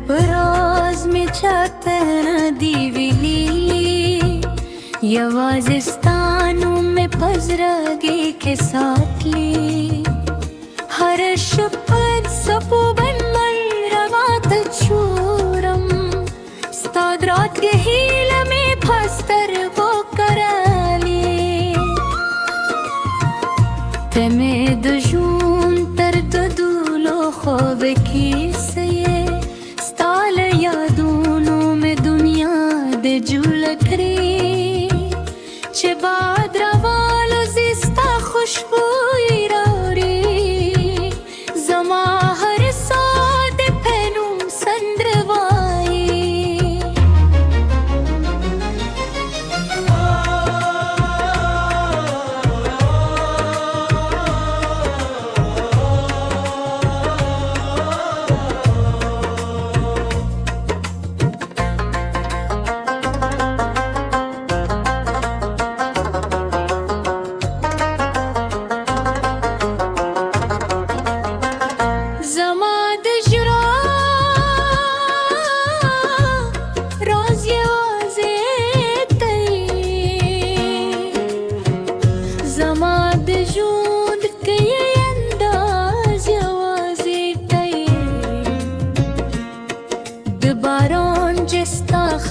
پراز می چاته دیویلی یوازستانو می پزرگی که ساتلی هر شپد سپو بن من روات چورم ستاد رات کے ہیل میں پھستر وہ کرالی تمہیں دجون تر ددولو خوب کی سیے ستال یادونو میں دنیا دے جولکری چه باد روالو زیستا خوشبوئی راوری زما هر ساد پنوم سندروائی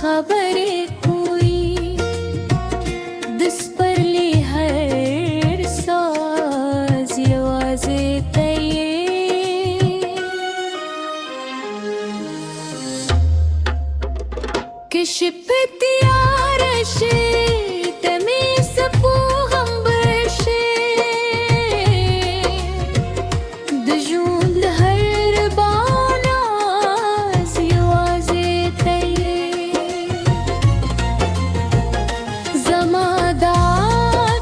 خبریں کوئی دس پر لی ہر ساز یوازے تیے کش پہ تیار شے تمہیں سپو ہم برشے دجون ہر باناز یوازے تیے زمادا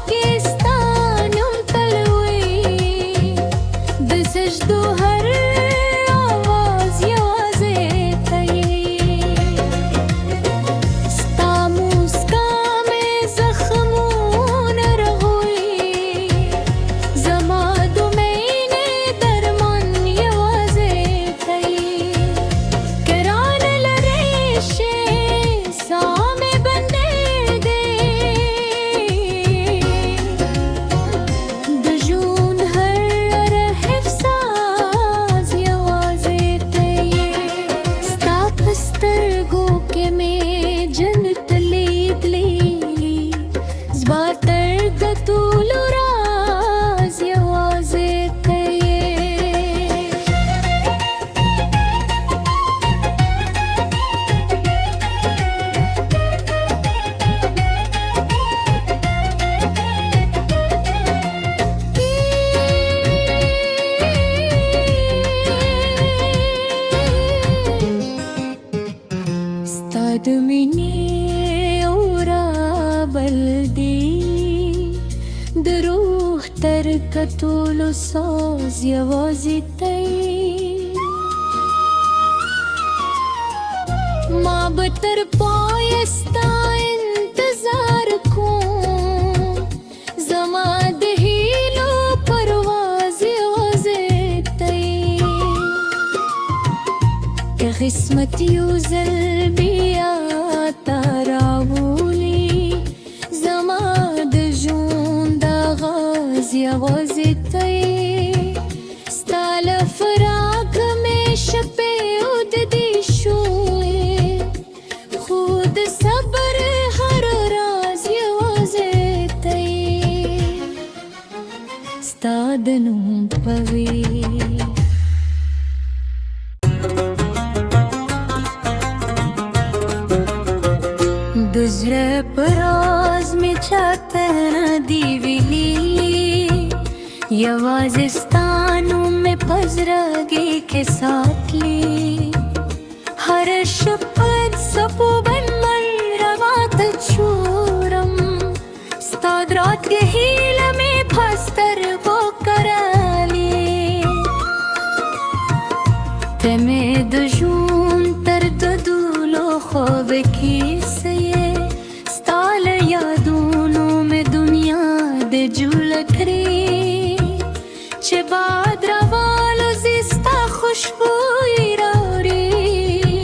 کستانم تلوی دسجدو ہر آواز یوازے تیے ستاموس کا میں زخمون رہوئی زمادو میں نے درمان یوازے تیے کران لریشے سامے بندے دے دجون ہر حفظاز یوازے تیے ستا پسترگو کے میں جنت لید لیلی زباتر گتول راز یوازے تیے ستاد مینی اورا بلدی دروح تر کتولو ساز یوازی تیے ما بتر پایستا انتظار کون زما دہیلو پرواز یوازے تیے کہ قسمت یوزل بیا تاراولی زما دجون دا غاز یوازی تیے ستال فراق میں شپے اد دی شوئے خود صبر ہر راز یوازے تیے ستادنوں پوی دزر پراز می چاته دیویلی یوازستانو می پزرگی که ساتلی هر شپد سپو بن من روات چورم ستاد رات کے ہیل میں پھستر وہ کرالی تمہیں دجون تر ددولو خوب کی سیے ستال یادونو میں دنیا دے جولکری چه باد روالو زیستا خوشبوئی راوری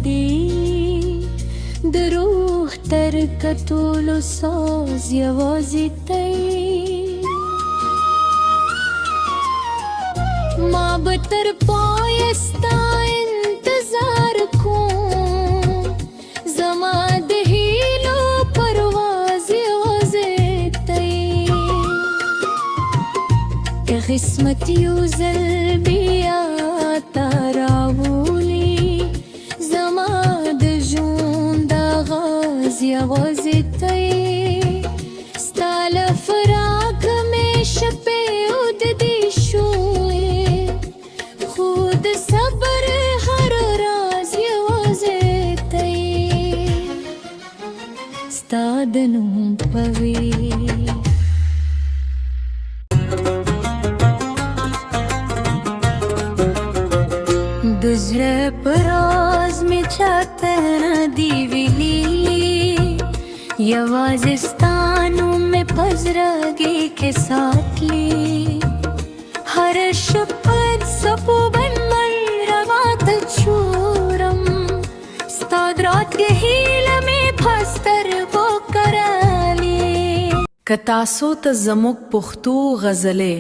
دی د روح تر کتولو ساز یوازې تی ما به تر پایه ستا انتظار کوم زما د هیلو پرواز یوازې تی که قسمت یو ځل بیا تا راولي زما د ژوند آغاز یوازې تی ستا له فراقه مې شپې اوږدې شوې خو د صبر هر راز یوازې تی ستا د نوم په وی د زړه په راز مې چاته نه دي ویلي یوازې ستا نوم مې په زړګي کې ساتلی هره شپه څپو بنمل راته چورم ستا د راتګ هیله مې په سترګو کرلې که تاسو ته زموږ پښتو غزلې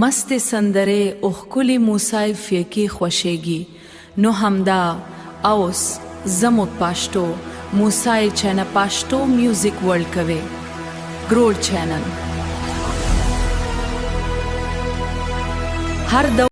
مست سندرې او ښکلي موسیقي خوښیږي نو همدا اوس زموږ پښتو موسیقي چینل پښتو میوزیک ورلد کوي ګروډ چینل هر